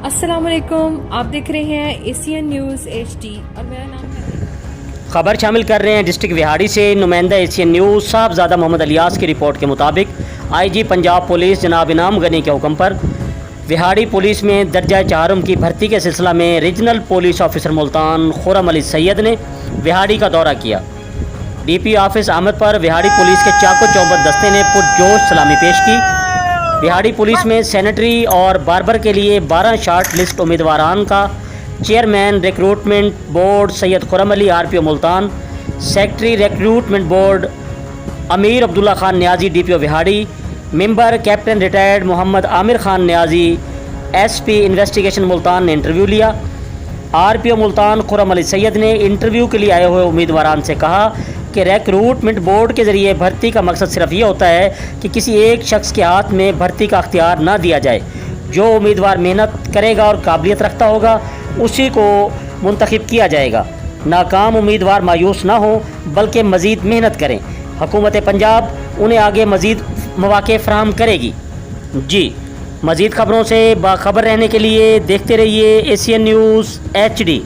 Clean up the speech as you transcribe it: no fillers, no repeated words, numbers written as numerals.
अस्सलामुअलैकुम, आप देख रहे हैं एशियन न्यूज़ HD और मेरा नाम है। खबर शामिल कर रहे हैं डिस्ट्रिक्ट विहाड़ी से नुमाइंदा एशियन न्यूज़ साहबजादा मोहम्मद अलियास की रिपोर्ट के मुताबिक IG पंजाब पुलिस जनाब इनाम गनी के हुक्म पर विहाड़ी पुलिस में दर्जा चारम की भर्ती के सिलसिला में regional police officer Multan Khurram Ali Syed ने विहाड़ी का दौरा किया। DP ऑफिस आमद पर विहाड़ी पुलिस के चाको चौबंद दस्ते ने पुरजोश सलामी पेश की। विहाड़ी पुलिस में सैनिटरी और बार्बर के लिए 12 शार्ट लिस्ट उम्मीदवारान का chairman recruitment board Syed Khurram Ali RPO Multan, secretary recruitment board Amir Abdullah Khan Niazi DPO Vehari, member captain retired Mohammad Aamir Khan Niazi SP investigation Multan ने इंटरव्यू लिया। RPO मुल्तान खुर्रम अली सैयद ने इंटरव्यू के लिए आए हुए उम्मीदवारान से कहा कि रिक्रूटमेंट बोर्ड के ज़रिए भर्ती का मकसद सिर्फ ये होता है कि किसी एक शख्स के हाथ में भर्ती का अख्तियार ना दिया जाए। जो उम्मीदवार मेहनत करेगा और काबिलियत रखता होगा उसी को मुंतखब किया जाएगा। नाकाम उम्मीदवार मायूस ना हो बल्कि मज़ीद मेहनत करें। हुकूमत पंजाब उन्हें आगे मज़ीद मौक़े फ़राहम करेगी। जी, मज़ीद ख़बरों से बाखबर रहने के लिए देखते रहिए एशियन न्यूज़ HD।